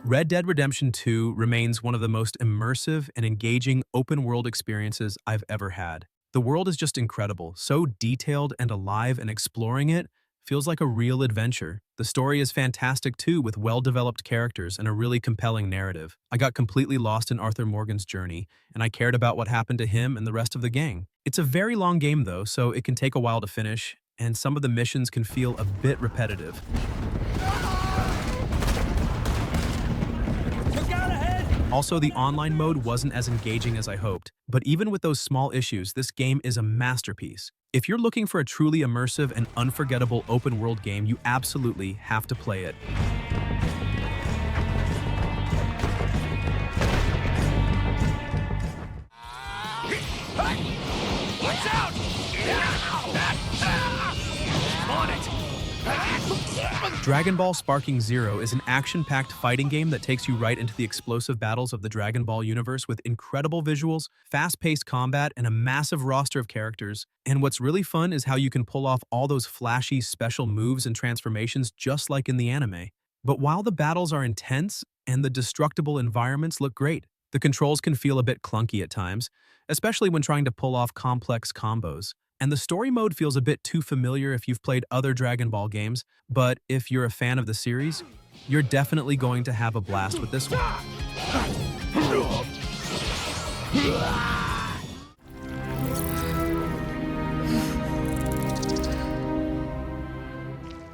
Red Dead Redemption 2 remains one of the most immersive and engaging open-world experiences I've ever had. The world is just incredible, so detailed and alive, and exploring it feels like a real adventure. The story is fantastic too, with well-developed characters and a really compelling narrative. I got completely lost in Arthur Morgan's journey, and I cared about what happened to him and the rest of the gang. It's a very long game though, so it can take a while to finish, and some of the missions can feel a bit repetitive. Also, the online mode wasn't as engaging as I hoped, but even with those small issues, this game is a masterpiece. If you're looking for a truly immersive and unforgettable open-world game, you absolutely have to play it. Watch out! On it! Dragon Ball Sparking Zero is an action-packed fighting game that takes you right into the explosive battles of the Dragon Ball universe with incredible visuals, fast-paced combat, and a massive roster of characters. And what's really fun is how you can pull off all those flashy special moves and transformations just like in the anime. But while the battles are intense and the destructible environments look great, the controls can feel a bit clunky at times, especially when trying to pull off complex combos. And the story mode feels a bit too familiar if you've played other Dragon Ball games, but if you're a fan of the series, you're definitely going to have a blast with this one.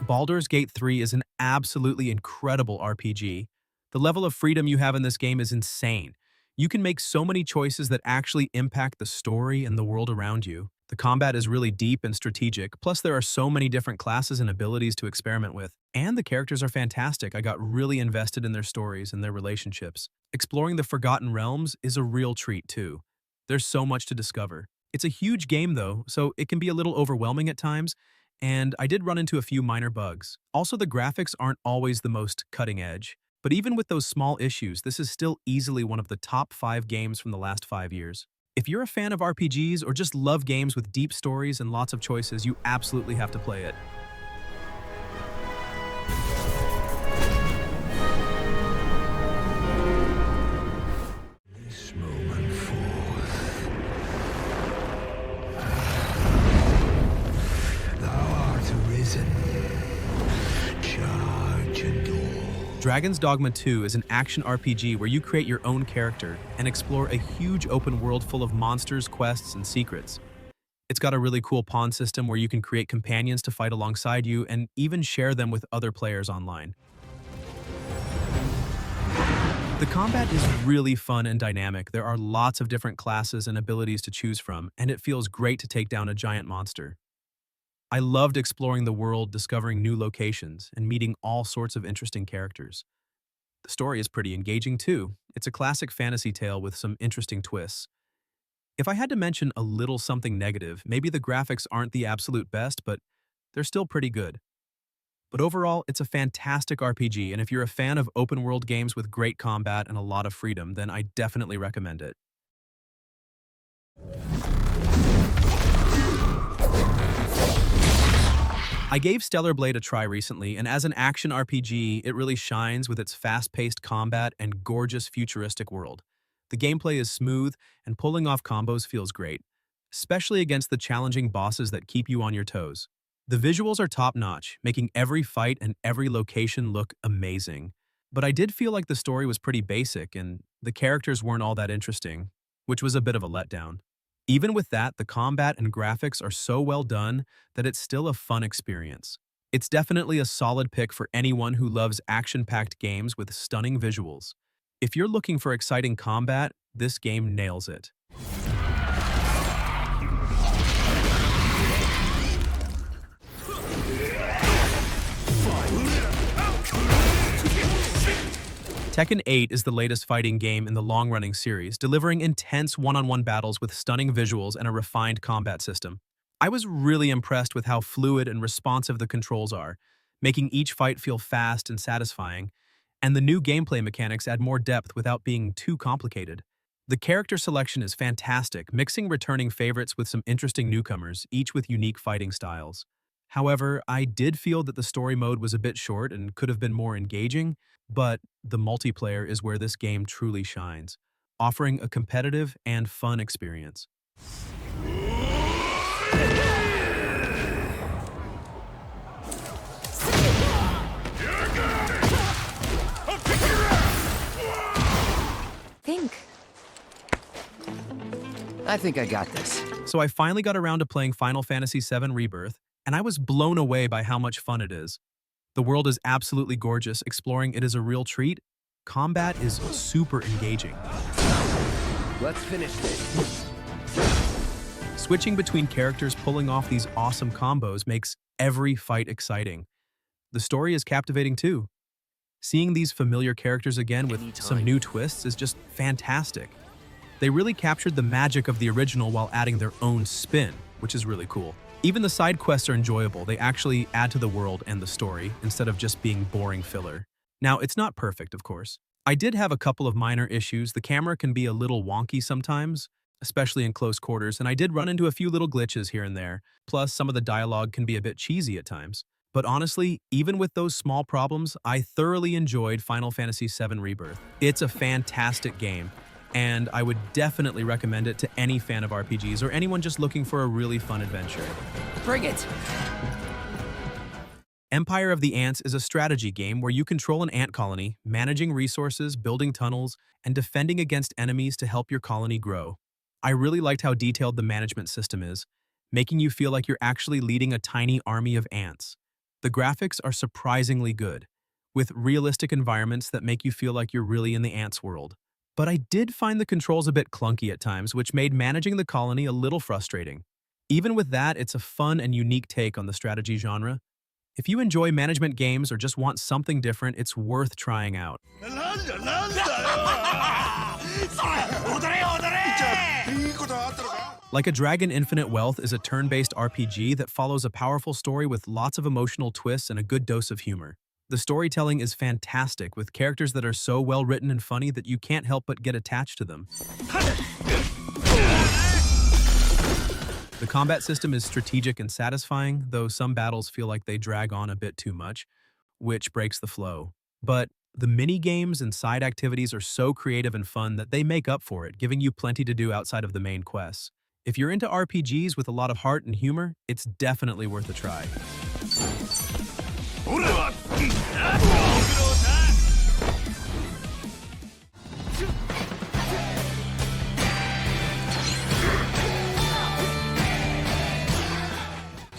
Baldur's Gate 3 is an absolutely incredible RPG. The level of freedom you have in this game is insane. You can make so many choices that actually impact the story and the world around you. The combat is really deep and strategic, plus there are so many different classes and abilities to experiment with. And the characters are fantastic. I got really invested in their stories and their relationships. Exploring the Forgotten Realms is a real treat too. There's so much to discover. It's a huge game though, so it can be a little overwhelming at times, and I did run into a few minor bugs. Also, the graphics aren't always the most cutting edge. But even with those small issues, this is still easily one of the top 5 games from the last 5 years. If you're a fan of RPGs or just love games with deep stories and lots of choices, you absolutely have to play it. This moment forth, thou art arisen. Charge and all. Dragon's Dogma 2 is an action RPG where you create your own character and explore a huge open world full of monsters, quests, and secrets. It's got a really cool pawn system where you can create companions to fight alongside you and even share them with other players online. The combat is really fun and dynamic. There are lots of different classes and abilities to choose from, and it feels great to take down a giant monster. I loved exploring the world, discovering new locations, and meeting all sorts of interesting characters. The story is pretty engaging too. It's a classic fantasy tale with some interesting twists. If I had to mention a little something negative, maybe the graphics aren't the absolute best, but they're still pretty good. But overall, it's a fantastic RPG, and if you're a fan of open-world games with great combat and a lot of freedom, then I definitely recommend it. I gave Stellar Blade a try recently, and as an action RPG, it really shines with its fast-paced combat and gorgeous futuristic world. The gameplay is smooth, and pulling off combos feels great, especially against the challenging bosses that keep you on your toes. The visuals are top-notch, making every fight and every location look amazing. But I did feel like the story was pretty basic, and the characters weren't all that interesting, which was a bit of a letdown. Even with that, the combat and graphics are so well done that it's still a fun experience. It's definitely a solid pick for anyone who loves action-packed games with stunning visuals. If you're looking for exciting combat, this game nails it. Tekken 8 is the latest fighting game in the long-running series, delivering intense one-on-one battles with stunning visuals and a refined combat system. I was really impressed with how fluid and responsive the controls are, making each fight feel fast and satisfying, and the new gameplay mechanics add more depth without being too complicated. The character selection is fantastic, mixing returning favorites with some interesting newcomers, each with unique fighting styles. However, I did feel that the story mode was a bit short and could have been more engaging, but the multiplayer is where this game truly shines, offering a competitive and fun experience. Think. I think I got this. So I finally got around to playing Final Fantasy VII Rebirth, and I was blown away by how much fun it is. The world is absolutely gorgeous, exploring it is a real treat. Combat is super engaging. Let's finish this. Switching between characters pulling off these awesome combos makes every fight exciting. The story is captivating too. Seeing these familiar characters again with some new twists is just fantastic. They really captured the magic of the original while adding their own spin, which is really cool. Even the side quests are enjoyable. They actually add to the world and the story instead of just being boring filler. Now, it's not perfect, of course. I did have a couple of minor issues. The camera can be a little wonky sometimes, especially in close quarters, and I did run into a few little glitches here and there. Plus, some of the dialogue can be a bit cheesy at times. But honestly, even with those small problems, I thoroughly enjoyed Final Fantasy VII Rebirth. It's a fantastic game, and I would definitely recommend it to any fan of RPGs or anyone just looking for a really fun adventure. Bring it! Empire of the Ants is a strategy game where you control an ant colony, managing resources, building tunnels, and defending against enemies to help your colony grow. I really liked how detailed the management system is, making you feel like you're actually leading a tiny army of ants. The graphics are surprisingly good, with realistic environments that make you feel like you're really in the ants world. But I did find the controls a bit clunky at times, which made managing the colony a little frustrating. Even with that, it's a fun and unique take on the strategy genre. If you enjoy management games or just want something different, it's worth trying out. Like a Dragon Infinite Wealth is a turn-based RPG that follows a powerful story with lots of emotional twists and a good dose of humor. The storytelling is fantastic, with characters that are so well written and funny that you can't help but get attached to them. The combat system is strategic and satisfying, though some battles feel like they drag on a bit too much, which breaks the flow. But the mini-games and side activities are so creative and fun that they make up for it, giving you plenty to do outside of the main quests. If you're into RPGs with a lot of heart and humor, it's definitely worth a try.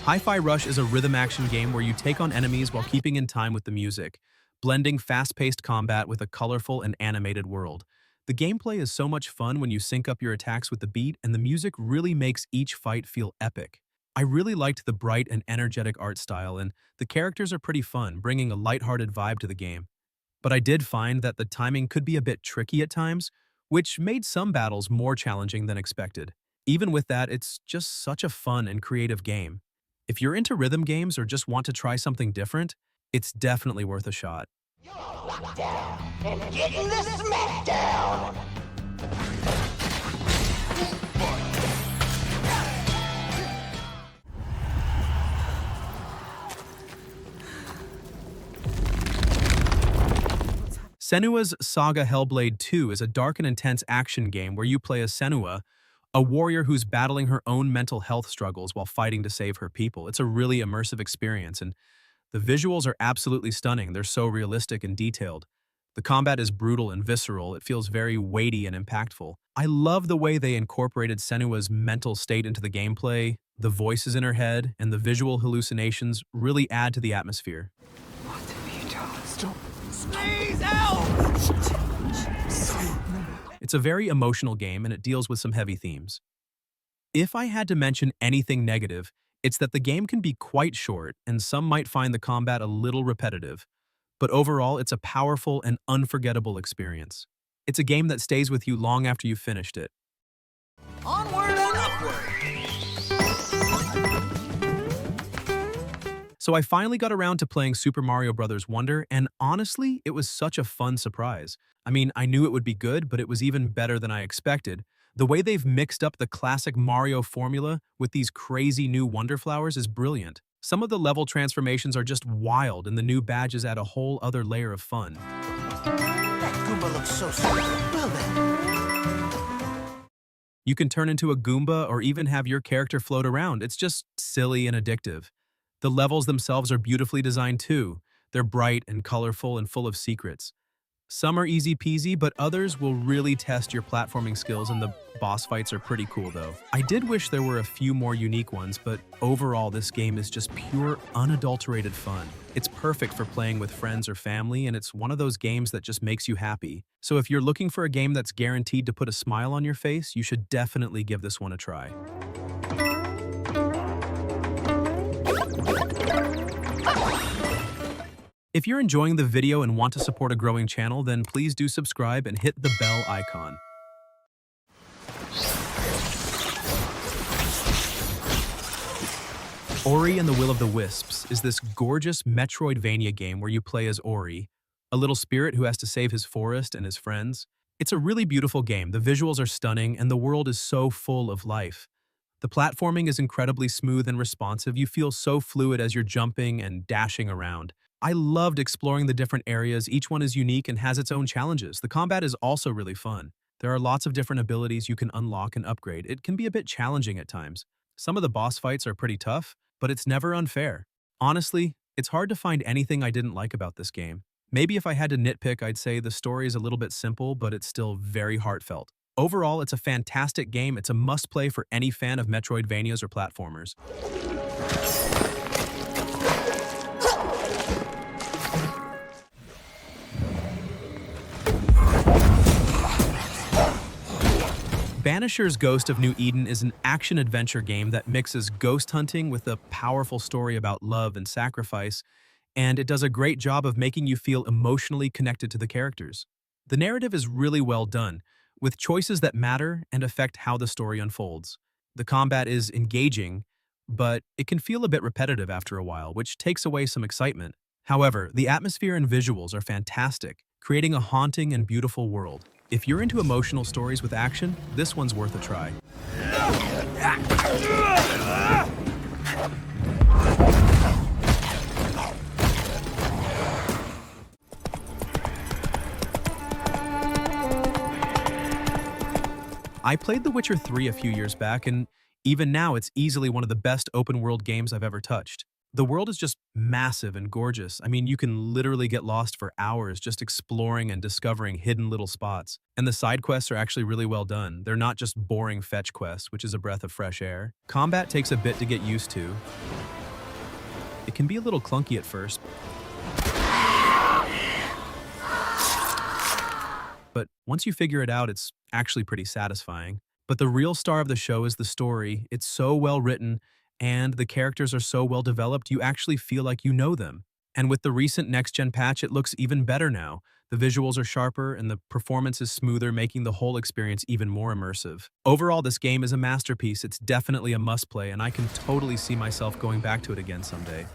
HiFi Rush is a rhythm action game where you take on enemies while keeping in time with the music, blending fast-paced combat with a colorful and animated world. The gameplay is so much fun when you sync up your attacks with the beat, and the music really makes each fight feel epic. I really liked the bright and energetic art style, and the characters are pretty fun, bringing a lighthearted vibe to the game. But I did find that the timing could be a bit tricky at times, which made some battles more challenging than expected. Even with that, it's just such a fun and creative game. If you're into rhythm games or just want to try something different, it's definitely worth a shot. Locked down and getting the smackdown. Senua's Saga Hellblade 2 is a dark and intense action game where you play as Senua, a warrior who's battling her own mental health struggles while fighting to save her people. It's a really immersive experience, and the visuals are absolutely stunning. They're so realistic and detailed. The combat is brutal and visceral. It feels very weighty and impactful. I love the way they incorporated Senua's mental state into the gameplay. The voices in her head and the visual hallucinations really add to the atmosphere. What have you done? Stop. Please help! It's a very emotional game, and it deals with some heavy themes. If I had to mention anything negative, it's that the game can be quite short, and some might find the combat a little repetitive. But overall, it's a powerful and unforgettable experience. It's a game that stays with you long after you've finished it. Onward and upward! So I finally got around to playing Super Mario Bros. Wonder, and honestly, it was such a fun surprise. I mean, I knew it would be good, but it was even better than I expected. The way they've mixed up the classic Mario formula with these crazy new Wonder Flowers is brilliant. Some of the level transformations are just wild, and the new badges add a whole other layer of fun. That Goomba looks so silly. Well then. You can turn into a Goomba or even have your character float around. It's just silly and addictive. The levels themselves are beautifully designed too. They're bright and colorful and full of secrets. Some are easy peasy, but others will really test your platforming skills, and the boss fights are pretty cool though. I did wish there were a few more unique ones, but overall this game is just pure, unadulterated fun. It's perfect for playing with friends or family, and it's one of those games that just makes you happy. So if you're looking for a game that's guaranteed to put a smile on your face, you should definitely give this one a try. If you're enjoying the video and want to support a growing channel, then please do subscribe and hit the bell icon. Ori and the Will of the Wisps is this gorgeous Metroidvania game where you play as Ori, a little spirit who has to save his forest and his friends. It's a really beautiful game, the visuals are stunning, and the world is so full of life. The platforming is incredibly smooth and responsive. You feel so fluid as you're jumping and dashing around. I loved exploring the different areas. Each one is unique and has its own challenges. The combat is also really fun. There are lots of different abilities you can unlock and upgrade. It can be a bit challenging at times. Some of the boss fights are pretty tough, but it's never unfair. Honestly, it's hard to find anything I didn't like about this game. Maybe if I had to nitpick, I'd say the story is a little bit simple, but it's still very heartfelt. Overall, it's a fantastic game. It's a must-play for any fan of Metroidvanias or platformers. Banishers Ghost of New Eden is an action-adventure game that mixes ghost hunting with a powerful story about love and sacrifice, and it does a great job of making you feel emotionally connected to the characters. The narrative is really well done, with choices that matter and affect how the story unfolds. The combat is engaging, but it can feel a bit repetitive after a while, which takes away some excitement. However, the atmosphere and visuals are fantastic, creating a haunting and beautiful world. If you're into emotional stories with action, this one's worth a try. I played The Witcher 3 a few years back, and even now it's easily one of the best open-world games I've ever touched. The world is just massive and gorgeous. I mean, you can literally get lost for hours just exploring and discovering hidden little spots. And the side quests are actually really well done. They're not just boring fetch quests, which is a breath of fresh air. Combat takes a bit to get used to. It can be a little clunky at first, but once you figure it out, it's actually pretty satisfying. But the real star of the show is the story. It's so well written, and the characters are so well developed, you actually feel like you know them. And with the recent next-gen patch, it looks even better now. The visuals are sharper, and the performance is smoother, making the whole experience even more immersive. Overall, this game is a masterpiece. It's definitely a must-play, and I can totally see myself going back to it again someday.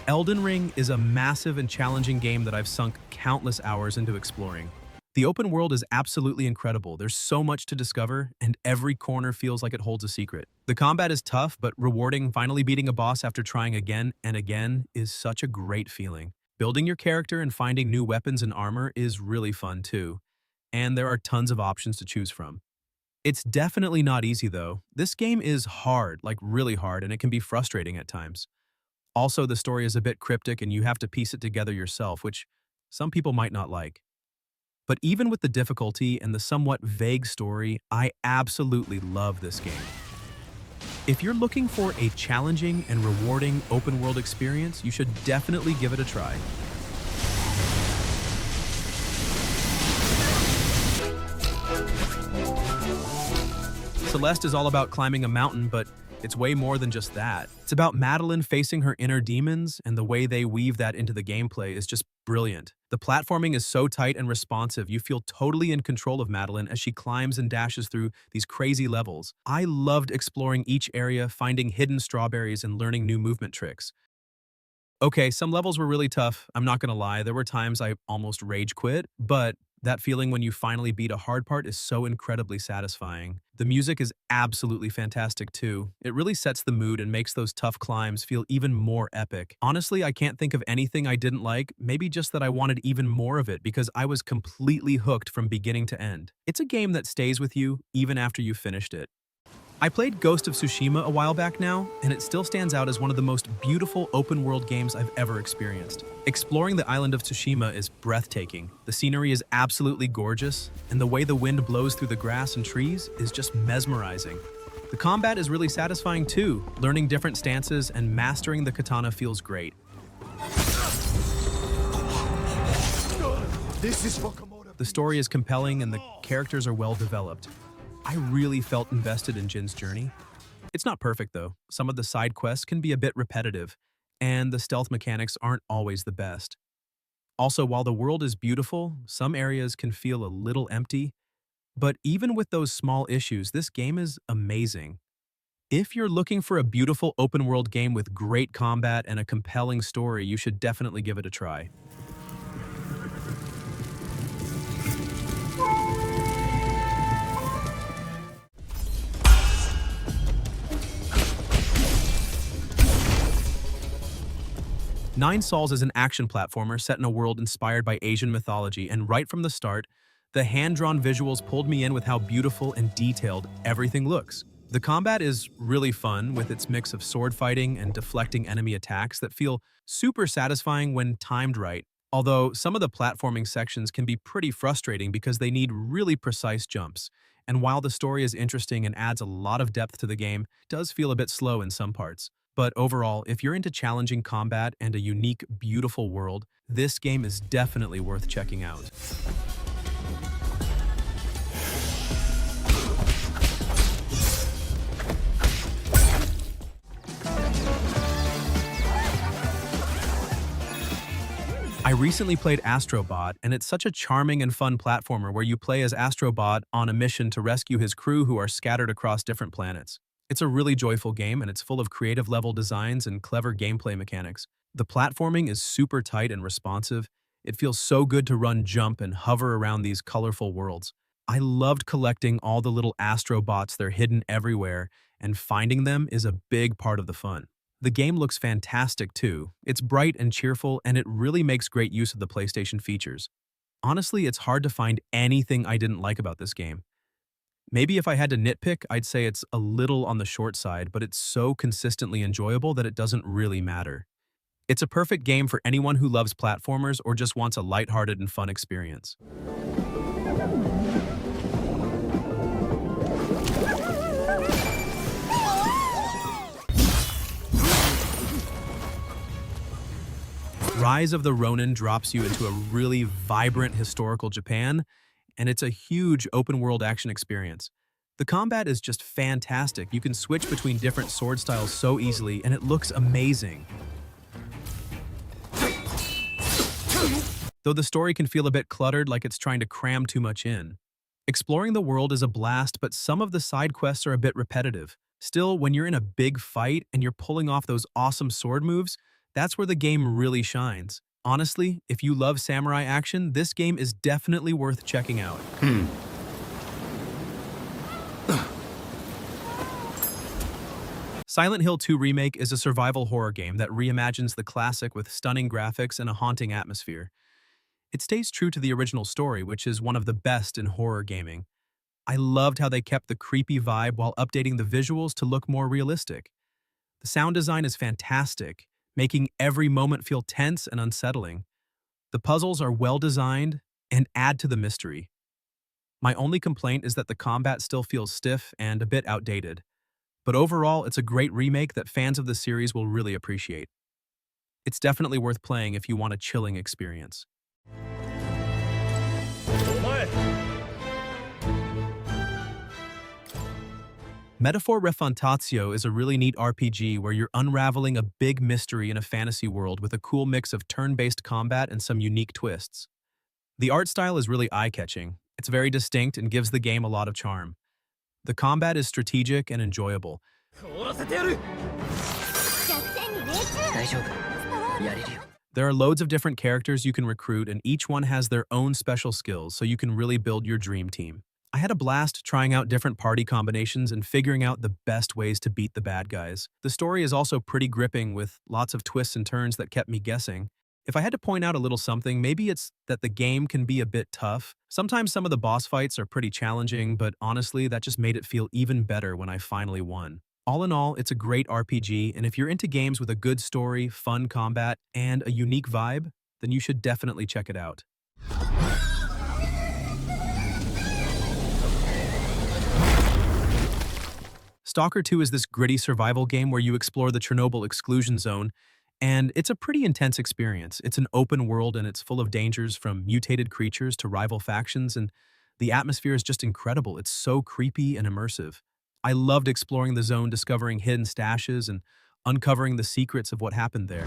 Elden Ring is a massive and challenging game that I've sunk countless hours into exploring. The open world is absolutely incredible. There's so much to discover, and every corner feels like it holds a secret. The combat is tough, but rewarding. Finally beating a boss after trying again and again is such a great feeling. Building your character and finding new weapons and armor is really fun too. And there are tons of options to choose from. It's definitely not easy though. This game is hard, like really hard, and it can be frustrating at times. Also, the story is a bit cryptic and you have to piece it together yourself, which some people might not like. But even with the difficulty and the somewhat vague story, I absolutely love this game. If you're looking for a challenging and rewarding open-world experience, you should definitely give it a try. Celeste is all about climbing a mountain, but it's way more than just that. It's about Madeline facing her inner demons, and the way they weave that into the gameplay is just brilliant. The platforming is so tight and responsive, you feel totally in control of Madeline as she climbs and dashes through these crazy levels. I loved exploring each area, finding hidden strawberries and learning new movement tricks. Okay, some levels were really tough. I'm not gonna lie. There were times I almost rage quit, but that feeling when you finally beat a hard part is so incredibly satisfying. The music is absolutely fantastic too. It really sets the mood and makes those tough climbs feel even more epic. Honestly, I can't think of anything I didn't like, maybe just that I wanted even more of it because I was completely hooked from beginning to end. It's a game that stays with you even after you've finished it. I played Ghost of Tsushima a while back now, and it still stands out as one of the most beautiful open-world games I've ever experienced. Exploring the island of Tsushima is breathtaking. The scenery is absolutely gorgeous, and the way the wind blows through the grass and trees is just mesmerizing. The combat is really satisfying too. Learning different stances and mastering the katana feels great. The story is compelling and the characters are well developed. I really felt invested in Jin's journey. It's not perfect though. Some of the side quests can be a bit repetitive, and the stealth mechanics aren't always the best. Also, while the world is beautiful, some areas can feel a little empty, but even with those small issues, this game is amazing. If you're looking for a beautiful open-world game with great combat and a compelling story, you should definitely give it a try. Nine Sols is an action platformer set in a world inspired by Asian mythology, and right from the start, the hand-drawn visuals pulled me in with how beautiful and detailed everything looks. The combat is really fun with its mix of sword fighting and deflecting enemy attacks that feel super satisfying when timed right, although some of the platforming sections can be pretty frustrating because they need really precise jumps. And while the story is interesting and adds a lot of depth to the game, it does feel a bit slow in some parts. But overall, if you're into challenging combat and a unique, beautiful world, this game is definitely worth checking out. I recently played Astro Bot, and it's such a charming and fun platformer where you play as Astro Bot on a mission to rescue his crew who are scattered across different planets. It's a really joyful game, and it's full of creative level designs and clever gameplay mechanics. The platforming is super tight and responsive. It feels so good to run, jump, and hover around these colorful worlds. I loved collecting all the little Astro Bots. They're hidden everywhere, and finding them is a big part of the fun. The game looks fantastic too. It's bright and cheerful, and it really makes great use of the PlayStation features. Honestly, it's hard to find anything I didn't like about this game. Maybe if I had to nitpick, I'd say it's a little on the short side, but it's so consistently enjoyable that it doesn't really matter. It's a perfect game for anyone who loves platformers or just wants a lighthearted and fun experience. Rise of the Ronin drops you into a really vibrant historical Japan, and it's a huge open-world action experience. The combat is just fantastic. You can switch between different sword styles so easily, and it looks amazing. Though the story can feel a bit cluttered, like it's trying to cram too much in. Exploring the world is a blast, but some of the side quests are a bit repetitive. Still, when you're in a big fight and you're pulling off those awesome sword moves, that's where the game really shines. Honestly, if you love samurai action, this game is definitely worth checking out. Silent Hill 2 Remake is a survival horror game that reimagines the classic with stunning graphics and a haunting atmosphere. It stays true to the original story, which is one of the best in horror gaming. I loved how they kept the creepy vibe while updating the visuals to look more realistic. The sound design is fantastic, making every moment feel tense and unsettling. The puzzles are well designed and add to the mystery. My only complaint is that the combat still feels stiff and a bit outdated. But overall, it's a great remake that fans of the series will really appreciate. It's definitely worth playing if you want a chilling experience. Metaphor Refantazio is a really neat RPG where you're unraveling a big mystery in a fantasy world with a cool mix of turn-based combat and some unique twists. The art style is really eye-catching. It's very distinct and gives the game a lot of charm. The combat is strategic and enjoyable. There are loads of different characters you can recruit, and each one has their own special skills, so you can really build your dream team. I had a blast trying out different party combinations and figuring out the best ways to beat the bad guys. The story is also pretty gripping with lots of twists and turns that kept me guessing. If I had to point out a little something, maybe it's that the game can be a bit tough. Sometimes some of the boss fights are pretty challenging, but honestly, that just made it feel even better when I finally won. All in all, it's a great RPG, and if you're into games with a good story, fun combat, and a unique vibe, then you should definitely check it out. Stalker 2 is this gritty survival game where you explore the Chernobyl exclusion zone, and it's a pretty intense experience. It's an open world and it's full of dangers from mutated creatures to rival factions, and the atmosphere is just incredible. It's so creepy and immersive. I loved exploring the zone, discovering hidden stashes and uncovering the secrets of what happened there.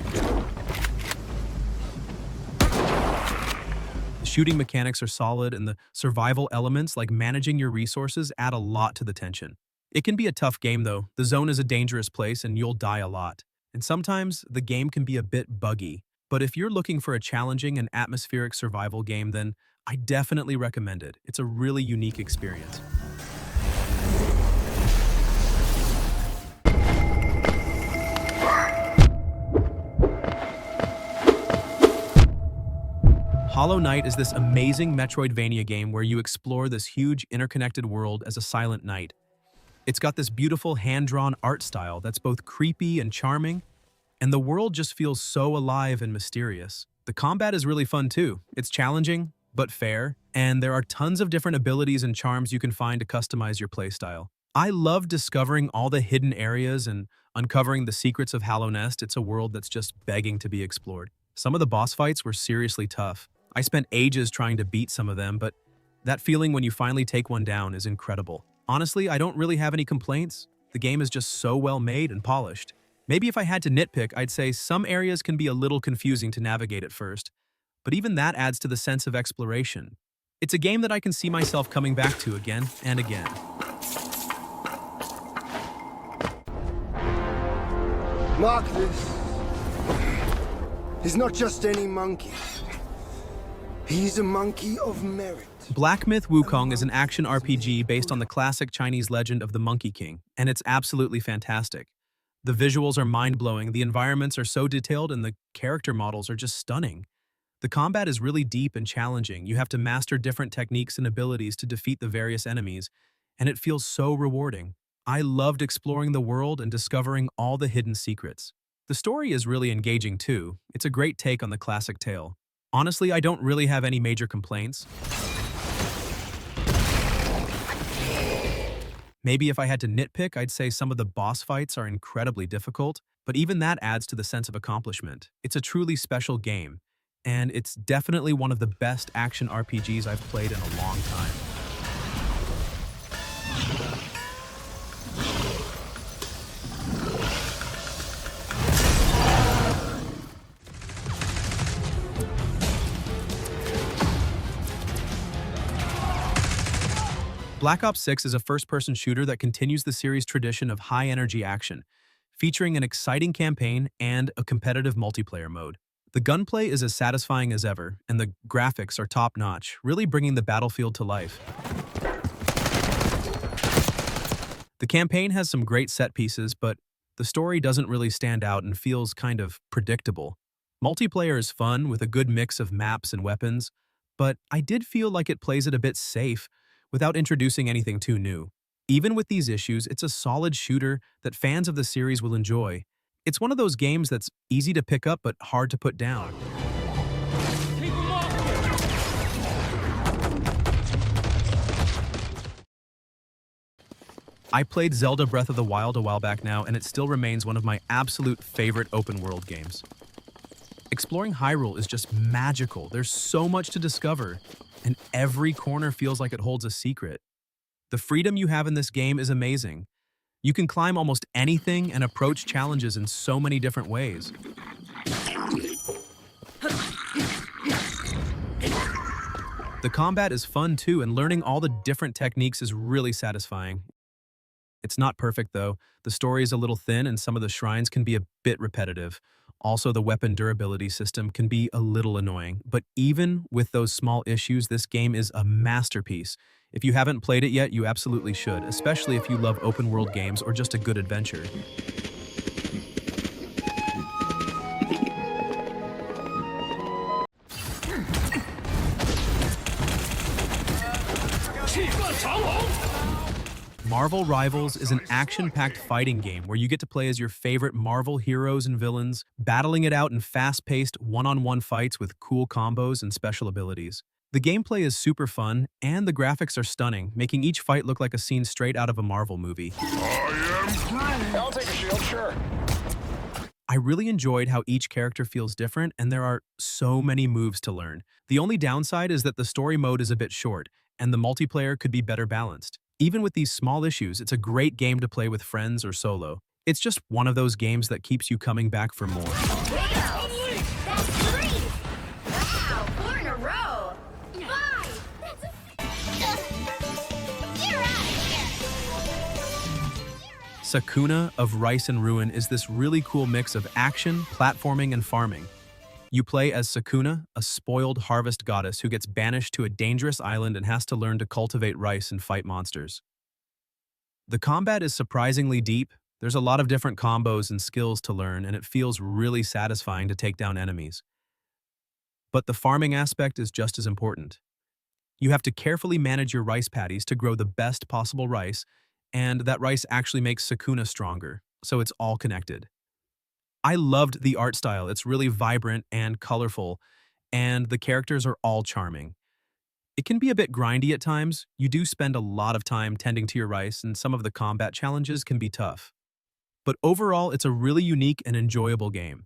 The shooting mechanics are solid, and the survival elements, like managing your resources, add a lot to the tension. It can be a tough game though. The zone is a dangerous place and you'll die a lot. And sometimes the game can be a bit buggy. But if you're looking for a challenging and atmospheric survival game, then I definitely recommend it. It's a really unique experience. Hollow Knight is this amazing Metroidvania game where you explore this huge interconnected world as a silent knight. It's got this beautiful hand-drawn art style that's both creepy and charming, and the world just feels so alive and mysterious. The combat is really fun too. It's challenging, but fair, and there are tons of different abilities and charms you can find to customize your playstyle. I love discovering all the hidden areas and uncovering the secrets of Hollow Nest. It's a world that's just begging to be explored. Some of the boss fights were seriously tough. I spent ages trying to beat some of them, but that feeling when you finally take one down is incredible. Honestly, I don't really have any complaints. The game is just so well made and polished. Maybe if I had to nitpick, I'd say some areas can be a little confusing to navigate at first, but even that adds to the sense of exploration. It's a game that I can see myself coming back to again and again. Mark this. He's not just any monkey. He's a monkey of merit. Black Myth Wukong is an action RPG based on the classic Chinese legend of the Monkey King, and it's absolutely fantastic. The visuals are mind-blowing, the environments are so detailed, and the character models are just stunning. The combat is really deep and challenging. You have to master different techniques and abilities to defeat the various enemies, and it feels so rewarding. I loved exploring the world and discovering all the hidden secrets. The story is really engaging too. It's a great take on the classic tale. Honestly, I don't really have any major complaints. Maybe if I had to nitpick, I'd say some of the boss fights are incredibly difficult, but even that adds to the sense of accomplishment. It's a truly special game, and it's definitely one of the best action RPGs I've played in a long time. Black Ops 6 is a first-person shooter that continues the series' tradition of high-energy action, featuring an exciting campaign and a competitive multiplayer mode. The gunplay is as satisfying as ever, and the graphics are top-notch, really bringing the battlefield to life. The campaign has some great set pieces, but the story doesn't really stand out and feels kind of predictable. Multiplayer is fun with a good mix of maps and weapons, but I did feel like it plays it a bit safe without introducing anything too new. Even with these issues, it's a solid shooter that fans of the series will enjoy. It's one of those games that's easy to pick up but hard to put down. I played Zelda Breath of the Wild a while back now, and it still remains one of my absolute favorite open-world games. Exploring Hyrule is just magical. There's so much to discover, and every corner feels like it holds a secret. The freedom you have in this game is amazing. You can climb almost anything and approach challenges in so many different ways. The combat is fun too, and learning all the different techniques is really satisfying. It's not perfect though. The story is a little thin and some of the shrines can be a bit repetitive. Also, the weapon durability system can be a little annoying, but even with those small issues, this game is a masterpiece. If you haven't played it yet, you absolutely should, especially if you love open-world games or just a good adventure. Marvel Rivals is an action-packed fighting game where you get to play as your favorite Marvel heroes and villains, battling it out in fast-paced, one-on-one fights with cool combos and special abilities. The gameplay is super fun, and the graphics are stunning, making each fight look like a scene straight out of a Marvel movie. I'll take a shield, sure. I really enjoyed how each character feels different, and there are so many moves to learn. The only downside is that the story mode is a bit short, and the multiplayer could be better balanced. Even with these small issues, it's a great game to play with friends or solo. It's just one of those games that keeps you coming back for more. That's 3! Wow, 4 in a row! 5! That's You're out of here! Sakuna of Rice and Ruin is this really cool mix of action, platforming, and farming. You play as Sakuna, a spoiled harvest goddess who gets banished to a dangerous island and has to learn to cultivate rice and fight monsters. The combat is surprisingly deep. There's a lot of different combos and skills to learn, and it feels really satisfying to take down enemies. But the farming aspect is just as important. You have to carefully manage your rice paddies to grow the best possible rice, and that rice actually makes Sakuna stronger, so it's all connected. I loved the art style. It's really vibrant and colorful, and the characters are all charming. It can be a bit grindy at times. You do spend a lot of time tending to your rice, and some of the combat challenges can be tough. But overall, it's a really unique and enjoyable game.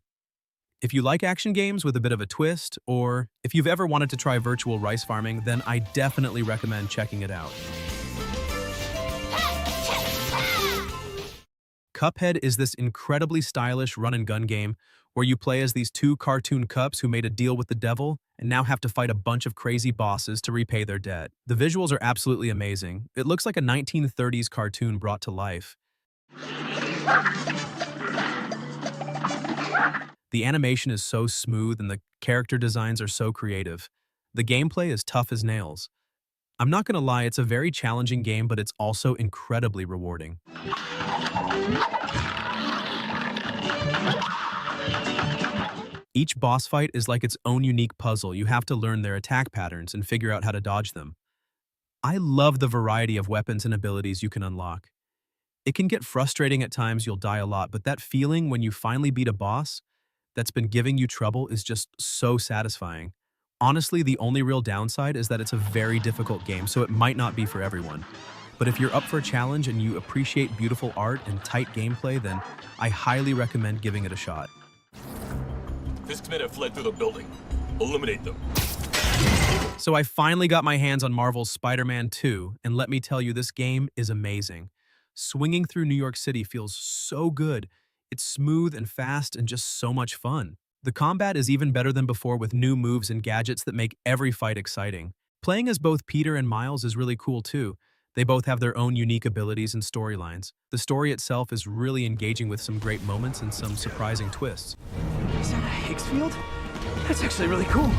If you like action games with a bit of a twist, or if you've ever wanted to try virtual rice farming, then I definitely recommend checking it out. Cuphead is this incredibly stylish run-and-gun game where you play as these two cartoon cups who made a deal with the devil and now have to fight a bunch of crazy bosses to repay their debt. The visuals are absolutely amazing. It looks like a 1930s cartoon brought to life. The animation is so smooth and the character designs are so creative. The gameplay is tough as nails. I'm not gonna lie, it's a very challenging game, but it's also incredibly rewarding. Each boss fight is like its own unique puzzle. You have to learn their attack patterns and figure out how to dodge them. I love the variety of weapons and abilities you can unlock. It can get frustrating at times, you'll die a lot, but that feeling when you finally beat a boss that's been giving you trouble is just so satisfying. Honestly, the only real downside is that it's a very difficult game, so it might not be for everyone. But if you're up for a challenge and you appreciate beautiful art and tight gameplay, then I highly recommend giving it a shot. Fiskmen have fled through the building. Eliminate them. So I finally got my hands on Marvel's Spider-Man 2, and let me tell you, this game is amazing. Swinging through New York City feels so good. It's smooth and fast and just so much fun. The combat is even better than before with new moves and gadgets that make every fight exciting. Playing as both Peter and Miles is really cool too. They both have their own unique abilities and storylines. The story itself is really engaging with some great moments and some surprising twists. Is that a Higgs field? That's actually really cool.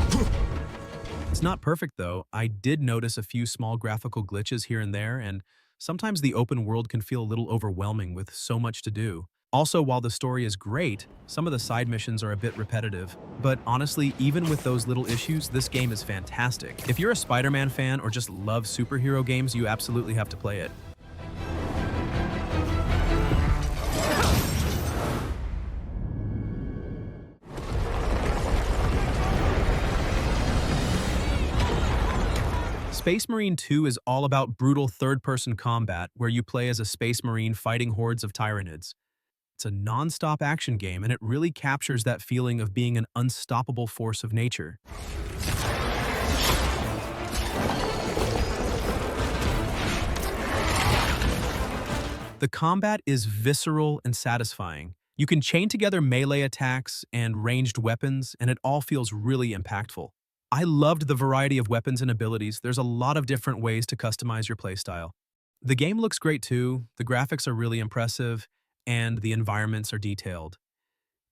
It's not perfect though. I did notice a few small graphical glitches here and there, and sometimes the open world can feel a little overwhelming with so much to do. Also, while the story is great, some of the side missions are a bit repetitive. But honestly, even with those little issues, this game is fantastic. If you're a Spider-Man fan or just love superhero games, you absolutely have to play it. Space Marine 2 is all about brutal third-person combat where you play as a Space Marine fighting hordes of Tyranids. It's a non-stop action game, and it really captures that feeling of being an unstoppable force of nature. The combat is visceral and satisfying. You can chain together melee attacks and ranged weapons, and it all feels really impactful. I loved the variety of weapons and abilities. There's a lot of different ways to customize your playstyle. The game looks great too, the graphics are really impressive, and the environments are detailed.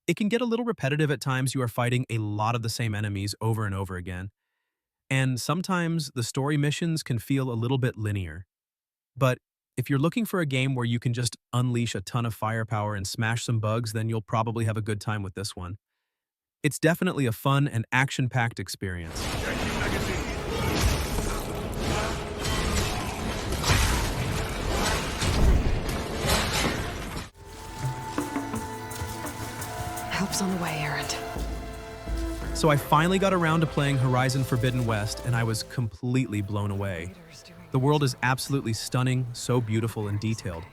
It can get a little repetitive at times. You are fighting a lot of the same enemies over and over again. And sometimes the story missions can feel a little bit linear. But if you're looking for a game where you can just unleash a ton of firepower and smash some bugs, then you'll probably have a good time with this one. It's definitely a fun and action-packed experience. Help's on the way, Errant. So I finally got around to playing Horizon Forbidden West, and I was completely blown away. The world is absolutely stunning, so beautiful and detailed.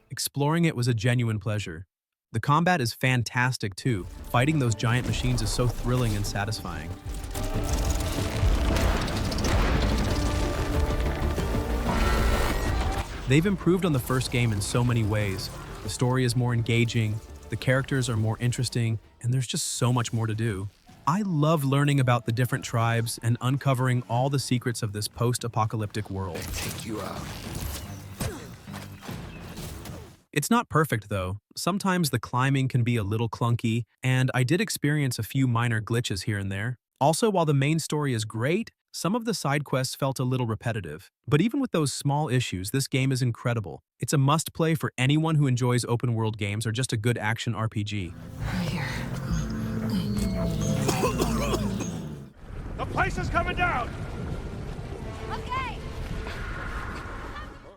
Exploring it was a genuine pleasure. The combat is fantastic too. Fighting those giant machines is so thrilling and satisfying. They've improved on the first game in so many ways. The story is more engaging, the characters are more interesting, and there's just so much more to do. I love learning about the different tribes and uncovering all the secrets of this post-apocalyptic world. Take you out. It's not perfect though. Sometimes the climbing can be a little clunky, and I did experience a few minor glitches here and there. Also, while the main story is great, some of the side quests felt a little repetitive. But even with those small issues, this game is incredible. It's a must-play for anyone who enjoys open-world games or just a good action RPG. Here. The place is coming down! Okay.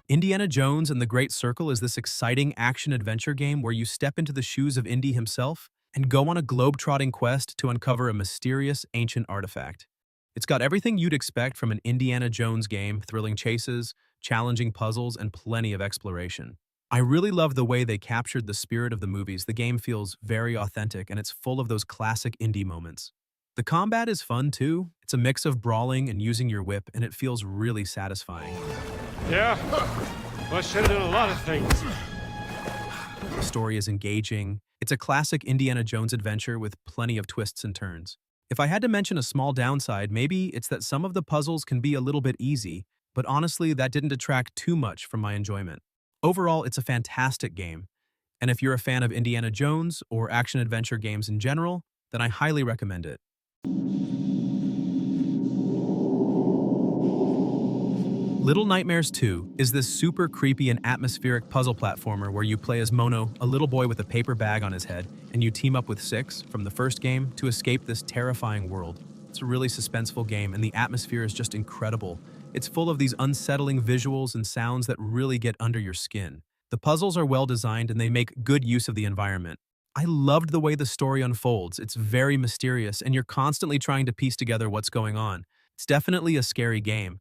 Indiana Jones and the Great Circle is this exciting action-adventure game where you step into the shoes of Indy himself and go on a globe-trotting quest to uncover a mysterious ancient artifact. It's got everything you'd expect from an Indiana Jones game: thrilling chases, challenging puzzles, and plenty of exploration. I really love the way they captured the spirit of the movies. The game feels very authentic, and it's full of those classic indie moments. The combat is fun too. It's a mix of brawling and using your whip, and it feels really satisfying. Yeah? Well, should have done a lot of things. The story is engaging. It's a classic Indiana Jones adventure with plenty of twists and turns. If I had to mention a small downside, maybe it's that some of the puzzles can be a little bit easy, but honestly, that didn't detract too much from my enjoyment. Overall, it's a fantastic game, and if you're a fan of Indiana Jones or action-adventure games in general, then I highly recommend it. Little Nightmares 2 is this super creepy and atmospheric puzzle platformer where you play as Mono, a little boy with a paper bag on his head, and you team up with Six from the first game to escape this terrifying world. It's a really suspenseful game, and the atmosphere is just incredible. It's full of these unsettling visuals and sounds that really get under your skin. The puzzles are well designed and they make good use of the environment. I loved the way the story unfolds. It's very mysterious, and you're constantly trying to piece together what's going on. It's definitely a scary game.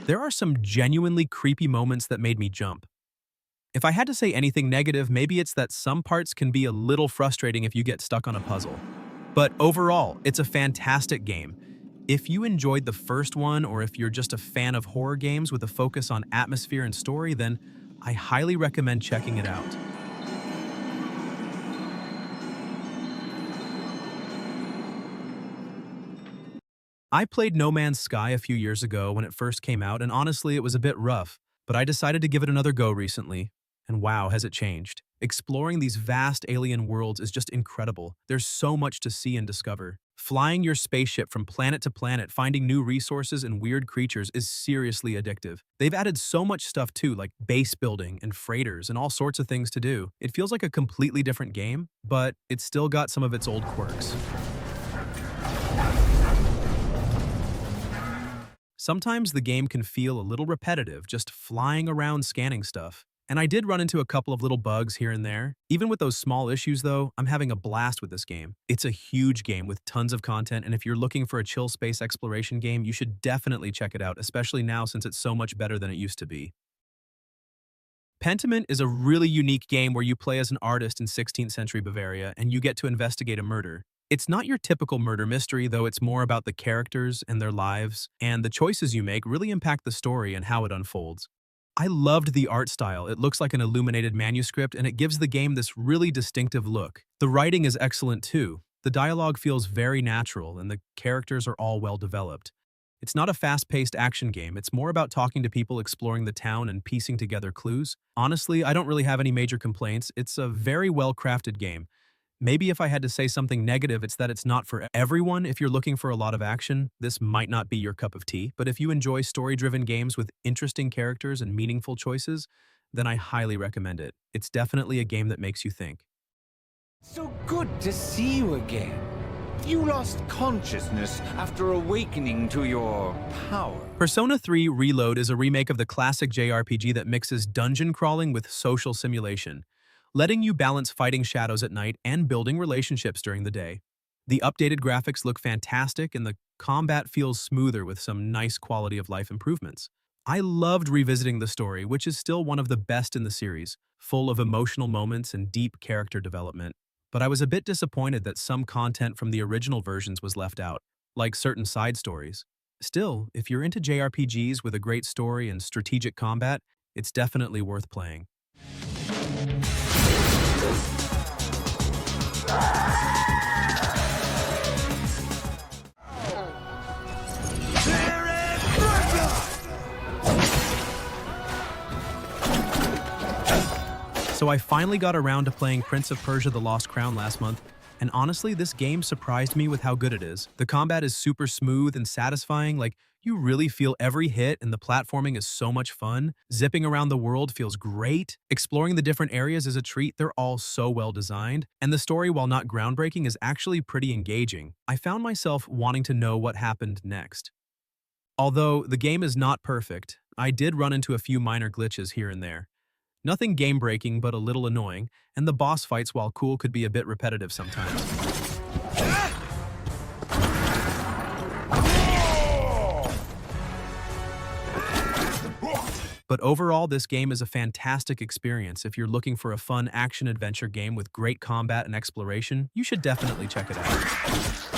There are some genuinely creepy moments that made me jump. If I had to say anything negative, maybe it's that some parts can be a little frustrating if you get stuck on a puzzle. But overall, it's a fantastic game. If you enjoyed the first one, or if you're just a fan of horror games with a focus on atmosphere and story, then I highly recommend checking it out. I played No Man's Sky a few years ago when it first came out, and honestly, it was a bit rough, but I decided to give it another go recently, and wow, has it changed. Exploring these vast alien worlds is just incredible. There's so much to see and discover. Flying your spaceship from planet to planet, finding new resources and weird creatures is seriously addictive. They've added so much stuff too, like base building and freighters and all sorts of things to do. It feels like a completely different game, but it's still got some of its old quirks. Sometimes the game can feel a little repetitive, just flying around scanning stuff. And I did run into a couple of little bugs here and there. Even with those small issues though, I'm having a blast with this game. It's a huge game with tons of content, and if you're looking for a chill space exploration game, you should definitely check it out, especially now since it's so much better than it used to be. Pentiment is a really unique game where you play as an artist in 16th century Bavaria and you get to investigate a murder. It's not your typical murder mystery, though. It's more about the characters and their lives, and the choices you make really impact the story and how it unfolds. I loved the art style. It looks like an illuminated manuscript, and it gives the game this really distinctive look. The writing is excellent too. The dialogue feels very natural, and the characters are all well developed. It's not a fast-paced action game, it's more about talking to people, exploring the town, and piecing together clues. Honestly, I don't really have any major complaints. It's a very well-crafted game. Maybe if I had to say something negative, it's that it's not for everyone. If you're looking for a lot of action, this might not be your cup of tea. But if you enjoy story-driven games with interesting characters and meaningful choices, then I highly recommend it. It's definitely a game that makes you think. So good to see you again. You lost consciousness after awakening to your power. Persona 3 Reload is a remake of the classic JRPG that mixes dungeon crawling with social simulation, letting you balance fighting shadows at night and building relationships during the day. The updated graphics look fantastic and the combat feels smoother with some nice quality of life improvements. I loved revisiting the story, which is still one of the best in the series, full of emotional moments and deep character development. But I was a bit disappointed that some content from the original versions was left out, like certain side stories. Still, if you're into JRPGs with a great story and strategic combat, it's definitely worth playing. So I finally got around to playing Prince of Persia: The Lost Crown last month, and honestly, this game surprised me with how good it is. The combat is super smooth and satisfying, like you really feel every hit, and the platforming is so much fun. Zipping around the world feels great. Exploring the different areas is a treat. They're all so well designed, and the story, while not groundbreaking, is actually pretty engaging. I found myself wanting to know what happened next. Although the game is not perfect, I did run into a few minor glitches here and there. Nothing game-breaking, but a little annoying, and the boss fights, while cool, could be a bit repetitive sometimes. But overall, this game is a fantastic experience. If you're looking for a fun action-adventure game with great combat and exploration, you should definitely check it out.